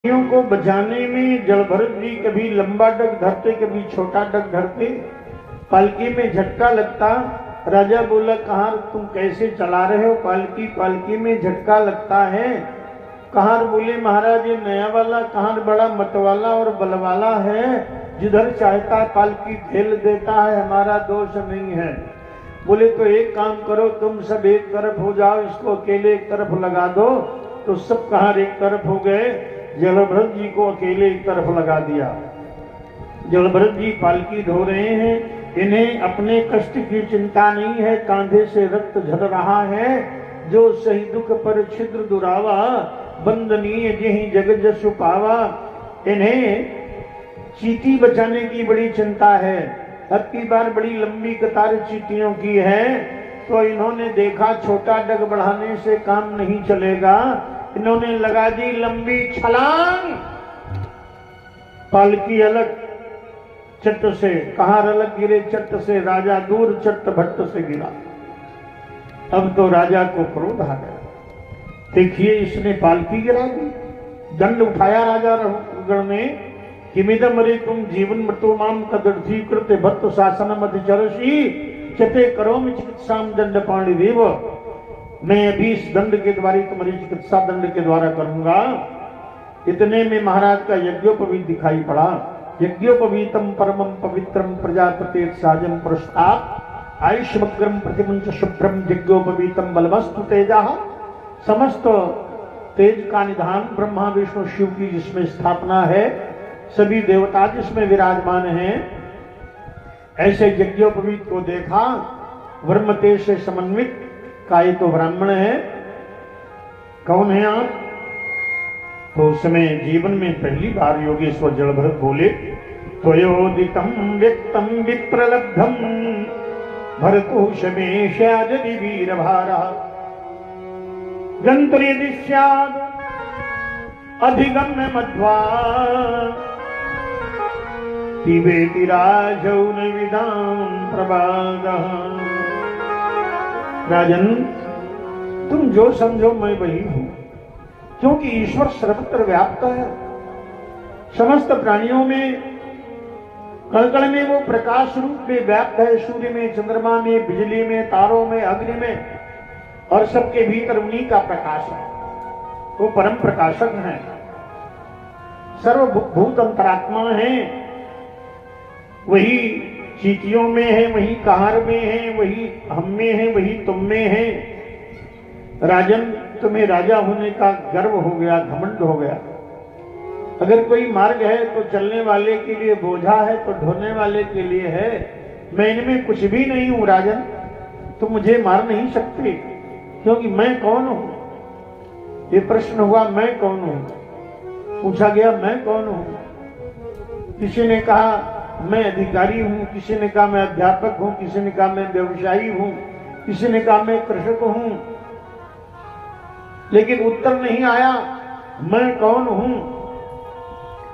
हाथियों को बचाने में जलभरत जी कभी लंबा डग धरते, कभी छोटा डग धरते। पालकी में झटका लगता। राजा बोला, कहार तुम कैसे चला रहे हो पालकी? पालकी में झटका लगता है। कहार बोले, महाराज ये नया वाला कहार बड़ा मतवाला और बलवाला है, जिधर चाहता पालकी ठेल देता है, हमारा दोष नहीं है। बोले तो एक काम करो, तुम सब एक तरफ हो जाओ, इसको अकेले एक तरफ लगा दो। तो सब कहार एक तरफ हो गए, जलभरत जी को अकेले एक तरफ लगा दिया। जलभरत जी पालकी धो रहे हैं, इन्हें अपने कष्ट की चिंता नहीं है, कांधे से रक्त झड़ रहा है। जो सही दुख पर छिद्र दुरावा, बंदनीय जही जग जसु पावा। इन्हें चींटी बचाने की बड़ी चिंता है। अब की बार बड़ी लंबी कतार चींटियों की है, तो इन्होंने देखा छोटा डग बढ़ाने से काम नहीं चलेगा। इन्होंने लगा दी लंबी छलांग। पालकी अलग चट्ट से, कहार अलग गिरे चट्ट से, राजा दूर चट्ट भट्ट से गिरा। अब तो राजा को क्रोध आ गया। देखिए इसने पालकी गिरा दी। दंड उठाया राजा गण ने, किमिदम रे तुम जीवन मृत्यु माम कदर्थी कृत्य भट्ट शासनम अधिचरसी चते करोमि चिकित्साम दंड पाणी देव। मैं अभी इस दंड के द्वारा तुम्हारी चिकित्सा दंड के द्वारा करूंगा। इतने में महाराज का यज्ञोपवीत दिखाई पड़ा। यज्ञोपवीतम परमम पवित्रम प्रजापति साजम प्रस्ताप आयुष्मग्रम प्रतिमुंच शुभ्रम यज्ञोपवीतम बलवस्तु तेजा। समस्त तेज का निधान ब्रह्मा विष्णु शिव की जिसमें स्थापना है, सभी देवता जिसमें विराजमान हैं। ऐसे यज्ञोपवीत को देखा, वर्मते से समन्वित। का ये तो ब्राह्मण है, कौन है आप? तो उस समय जीवन में पहली बार योगेश्वर जलभरत बोले, त्वयोदितम व्यक्तम विप्रलब्धम भरतोषमेशादि वीरभारा गंतुर यदि स्याद अधिगम्य मध्वा पिबेति राजौ न विदाम प्रबादः। राजन तुम जो समझो मैं वही हूं, क्योंकि ईश्वर सर्वत्र व्याप्त है। समस्त प्राणियों में कण में वो प्रकाश रूप में व्याप्त है। सूर्य में, चंद्रमा में, बिजली में, तारों में, अग्नि में, और सबके भीतर उन्हीं का प्रकाश है। वो परम प्रकाशक है, सर्वभूत अंतरात्मा है। वही चींटियों में है, वही कहार में है, वही हम में है, वही तुम में है। राजन तुम्हें राजा होने का गर्व हो गया, घमंड हो गया। अगर कोई मार्ग है तो चलने वाले के लिए बोझा है, तो ढोने वाले के लिए है। मैं इनमें कुछ भी नहीं हूं राजन, तुम मुझे मार नहीं सकते, क्योंकि मैं कौन हूं? ये प्रश्न हुआ, मैं कौन हूं? पूछा गया मैं कौन हूं? किसी ने कहा मैं अधिकारी हूं, किसी ने कहा मैं अध्यापक हूं, किसी ने कहा मैं व्यवसायी हूं, किसी ने कहा मैं कृषक हूं, लेकिन उत्तर नहीं आया मैं कौन हूं।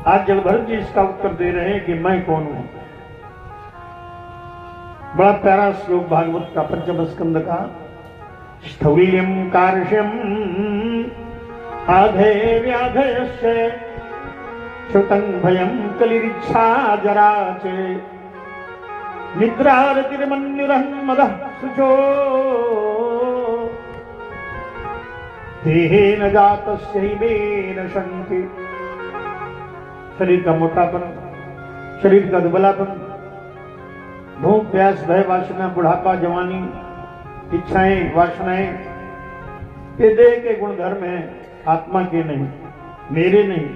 आज जलभरत जी इसका उत्तर दे रहे हैं कि मैं कौन हूं। बड़ा प्यारा श्लोक भागवत का पंचम स्कंद का। स्थौल्यम कार्श्यम आधे व्याधयस्य श्रुतं भयं कलिरिच्छा जराचे निद्रारतिर्मन्युरहं मदः शुचो देहेन जातस्यैवेन शंति। शरीर का मोटापन, शरीर का दुबलापन, भूख प्यास भय वासना बुढ़ापा जवानी इच्छाएं वासनाएं, ये देह के गुणधर्म हैं, आत्मा के नहीं, मेरे नहीं।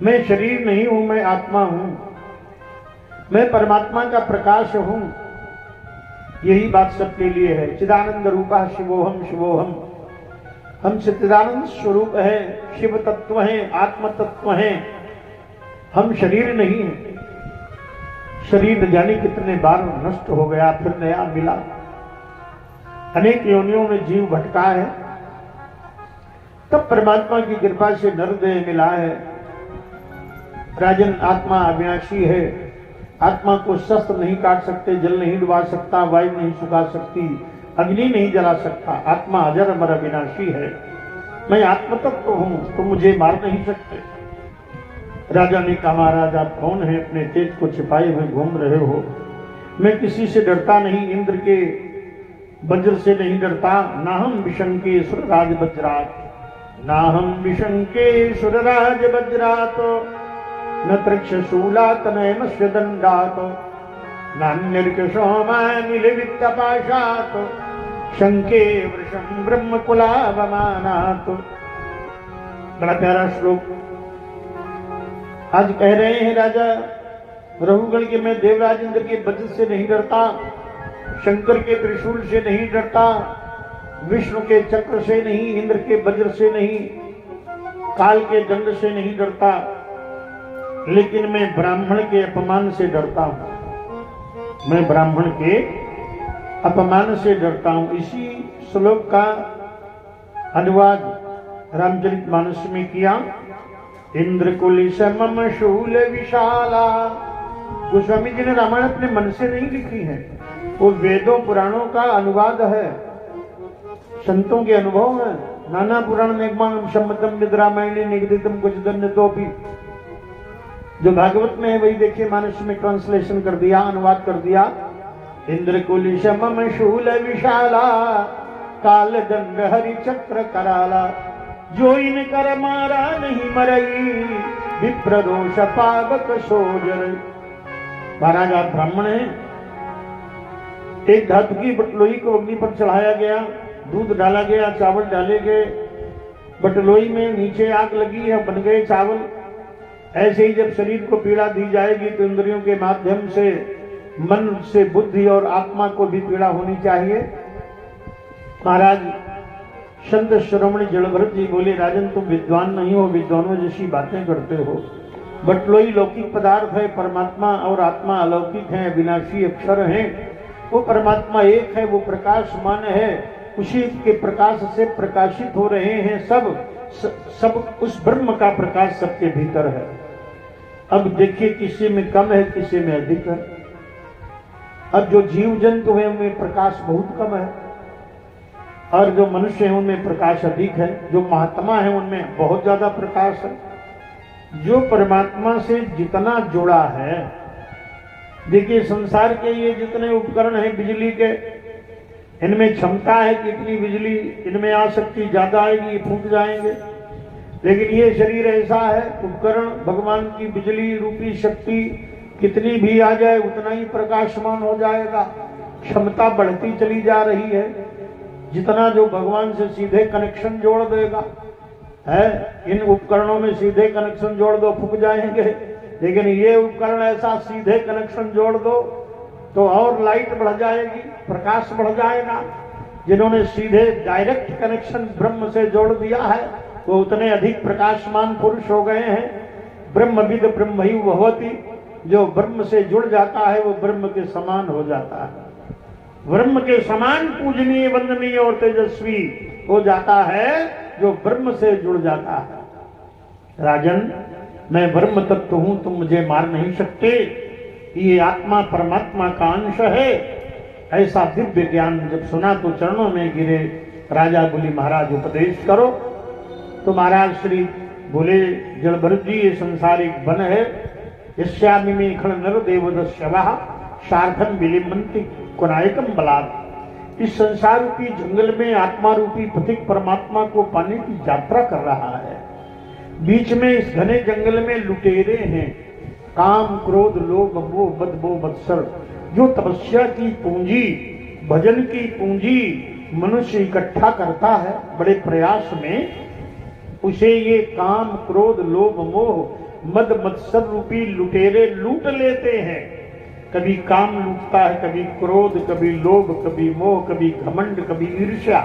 मैं शरीर नहीं हूं, मैं आत्मा हूं, मैं परमात्मा का प्रकाश हूं। यही बात सबके लिए है। चिदानंद रूपा शिवोहम शिवोहम। हम चिदानंद स्वरूप है, शिव तत्व है, आत्म तत्व है। हम शरीर नहीं है। शरीर न जाने कितने बार नष्ट हो गया, फिर नया मिला। अनेक योनियों में जीव भटका है, तब परमात्मा की कृपा से नरदेह मिला है। राजन आत्मा अविनाशी है। आत्मा को शस्त्र नहीं काट सकते, जल नहीं डुबा सकता, वायु नहीं सुखा सकती, अग्नि नहीं जला सकता। आत्मा अजर अमर अविनाशी है। मैं आत्म तत्व हूं, तुम मुझे मार नहीं सकते। राजा ने कहा, महाराज आप कौन है, अपने तेज को छिपाए हुए घूम रहे हो? मैं किसी से डरता नहीं, इंद्र के वज्र से नहीं डरता। ना हम विशंके सुरराज वज्रात, ना हम विशंके सुरराज वज्रात, न तृक्षशूलात न मत्स्य दंडात, नान्यर्कशोमानिलवित्तपाशात, शंके वृषं ब्रह्म कुलावमानात। बड़ा प्यारा श्लोक आज कह रहे हैं राजा रघुगण के, मैं देवराज इंद्र के वज्र से नहीं डरता, शंकर के त्रिशूल से नहीं डरता, विष्णु के चक्र से नहीं, इंद्र के वज्र से नहीं, काल के दंड से नहीं डरता, लेकिन मैं ब्राह्मण के अपमान से डरता हूं। मैं ब्राह्मण के अपमान से डरता हूं। इसी श्लोक का अनुवाद रामचरितमानस में किया। इंद्र कुलिश मम शूल विशाला। गोस्वामी जी ने रामायण अपने मन से नहीं लिखी है, वो वेदों पुराणों का अनुवाद है, संतों के अनुभव है। नाना पुराण निगमम सम्मतम विद रामायणे निगदितम कुछ दन्य तो भी, जो भागवत में है वही देखिए मानस में ट्रांसलेशन कर दिया, अनुवाद कर दिया। इंद्र कुलिश मम शूल विशाला, काल दंड हरि चक्र कराला, जो इन कर मारा नहीं मरई, विप्र रोष पावक सोजर। महाराज आप ब्राह्मण हैं। एक धातु की बटलोई को अग्नि पर चढ़ाया गया, दूध डाला गया, चावल डाले गए, बटलोई में नीचे आग लगी है, बन गए चावल। ऐसे ही जब शरीर को पीड़ा दी जाएगी तो इंद्रियों के माध्यम से मन से बुद्धि और आत्मा को भी पीड़ा होनी चाहिए। महाराज संत शिरोमणि जलभरत जी बोले, राजन तुम विद्वान नहीं हो, विद्वानों जैसी बातें करते हो। बटलोई लौकिक पदार्थ है, परमात्मा और आत्मा अलौकिक है, विनाशी अक्षर हैं। वो परमात्मा एक है, वो प्रकाशमान है, उसी के प्रकाश से प्रकाशित हो रहे हैं सब उस ब्रह्म का प्रकाश सबके भीतर है। अब देखिए किसी में कम है, किसी में अधिक है। अब जो जीव जंतु है उनमें प्रकाश बहुत कम है, और जो मनुष्य है उनमें प्रकाश अधिक है। जो महात्मा है उनमें बहुत ज्यादा प्रकाश है। जो परमात्मा से जितना जुड़ा है, देखिए संसार के ये जितने उपकरण हैं बिजली के, इनमें क्षमता है कि इतनी बिजली इनमें आ सकती, ज्यादा आएगी ये फूट जाएंगे। लेकिन ये शरीर ऐसा है, उपकरण भगवान की बिजली रूपी शक्ति कितनी भी आ जाए उतना ही प्रकाशमान हो जाएगा। क्षमता बढ़ती चली जा रही है। जितना जो भगवान से सीधे कनेक्शन जोड़ देगा है, इन उपकरणों में सीधे कनेक्शन जोड़ दो फूक जाएंगे, लेकिन ये उपकरण ऐसा सीधे कनेक्शन जोड़ दो तो और लाइट बढ़ जाएगी, प्रकाश बढ़ जाएगा। जिन्होंने सीधे डायरेक्ट कनेक्शन ब्रह्म से जोड़ दिया है वो उतने अधिक प्रकाशमान पुरुष हो गए हैं। ब्रह्मविद ब्रह्म ही भवति, जो ब्रह्म से जुड़ जाता है वो ब्रह्म के समान हो जाता है। ब्रह्म के समान पूजनीय, वंदनीय और तेजस्वी हो जाता है जो ब्रह्म से जुड़ जाता है। राजन मैं ब्रह्म तत्व हूं, तुम मुझे मार नहीं सकते। ये आत्मा परमात्मा का अंश है। ऐसा दिव्य ज्ञान जब सुना तो चरणों में गिरे। राजा बोली, महाराज उपदेश करो। तो महाराज श्री बोले, जलभरत जी ये संसार एक वन है। यस्यामि में खड़ नर देवदस्यवः शार्धम विलिमंति कुनायकम बलात्। इस संसार रूपी जंगल में आत्मा रूपी पथिक परमात्मा को पाने की यात्रा कर रहा है। बीच में इस घने जंगल में लुटेरे हैं, काम क्रोध लोभ मोह मद मोह मत्सर। जो तपस्या की पूंजी, भजन की पूंजी मनुष्य इकट्ठा करता है बड़े प्रयास में, उसे ये काम क्रोध लोभ मोह मद मत्सर रूपी लुटेरे लूट लेते हैं। कभी काम लूटता है, कभी क्रोध, कभी लोभ, कभी मोह, कभी घमंड, कभी ईर्ष्या।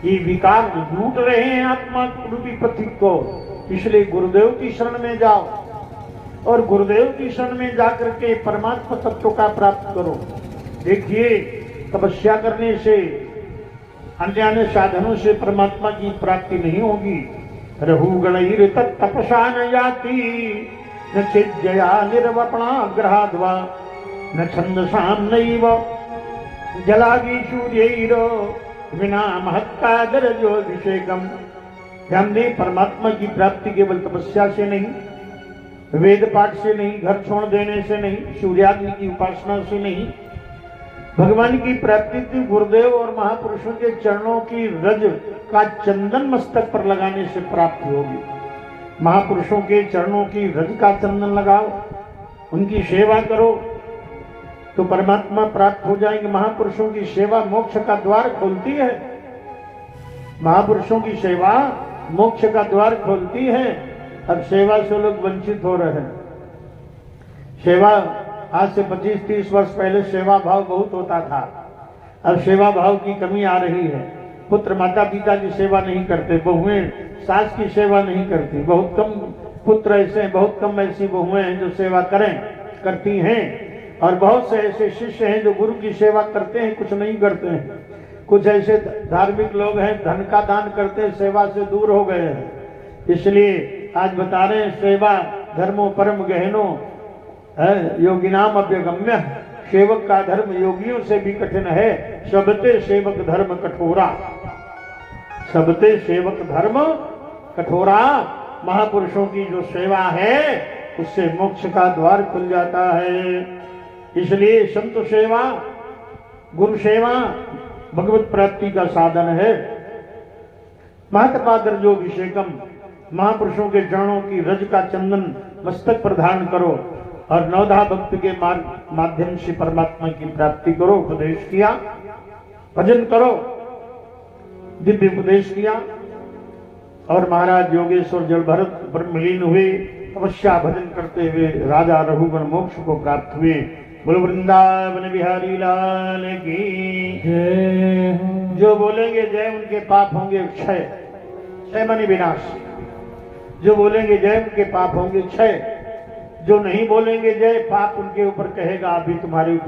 ये विकार लूट रहे हैं आत्मा रूपी पथिक को। इसलिए गुरुदेव की शरण में जाओ और गुरुदेव की शरण में जाकर के परमात्मा तत्व का प्राप्त करो। देखिए तपस्या करने से, अन्य साधनों से परमात्मा की प्राप्ति नहीं होगी। रहुगणैर तपसा न जाति, न चिज्जया निर्वपणाग्रहाद्वा, न छंदसां नैव जलादि सूर्यैर विना महत्तादरजोऽभिषेकम्। ध्यान दें, परमात्मा की प्राप्ति केवल तपस्या से नहीं, वेद पाठ से नहीं, घर छोड़ देने से नहीं, सूर्याग्नि की उपासना से नहीं, भगवान की प्राप्ति थी गुरुदेव और महापुरुषों के चरणों की रज का चंदन मस्तक पर लगाने से प्राप्त होगी। महापुरुषों के चरणों की रज का चंदन लगाओ, उनकी सेवा करो तो परमात्मा प्राप्त हो जाएंगे। महापुरुषों की सेवा मोक्ष का द्वार खोलती है। महापुरुषों की सेवा मोक्ष का द्वार खोलती है। अब सेवा से लोग वंचित हो रहे हैं। सेवा आज से 25-30 वर्ष पहले सेवा भाव बहुत होता था। अब सेवा भाव की कमी आ रही है। पुत्र माता पिता की सेवा नहीं करते, बहुएं सास की सेवा नहीं करती। बहुत कम पुत्र ऐसे हैं, बहुत कम ऐसी बहुएं हैं जो सेवा करती हैं। और बहुत से ऐसे शिष्य हैं जो गुरु की सेवा करते हैं, कुछ नहीं करते हैं। कुछ ऐसे धार्मिक लोग हैं, धन का दान करते हैं, सेवा से दूर हो गए हैं। इसलिए आज बता रहे हैं, सेवा धर्मो परम गहनो योगिनाम अव्यगम्य। सेवक का धर्म योगियों से भी कठिन है। सबते सेवक धर्म कठोरा, सबते सेवक धर्म कठोरा। महापुरुषों की जो सेवा है उससे मोक्ष का द्वार खुल जाता है। इसलिए संत सेवा, गुरु सेवा भगवत प्राप्ति का साधन है। महात्मा दर्जोभिषेकम, महापुरुषों के चरणों की रज का चंदन मस्तक पर धारण करो और नवधा भक्त के माध्यम से परमात्मा की प्राप्ति करो। उपदेश किया, भजन करो, दिव्य उपदेश किया। और महाराज योगेश्वर जल भरत ब्रह्मलीन हुए, तपस्या भजन करते हुए राजा रघुगण मोक्ष को प्राप्त हुए। बोलो वृंदावन बिहारी लाल की जय। जो बोलेंगे जय उनके पाप होंगे क्षय, क्षय माने विनाश। जो बोलेंगे जय उनके पाप होंगे क्षय। जो नहीं बोलेंगे जय, पाप उनके ऊपर कहेगा अभी तुम्हारे ऊपर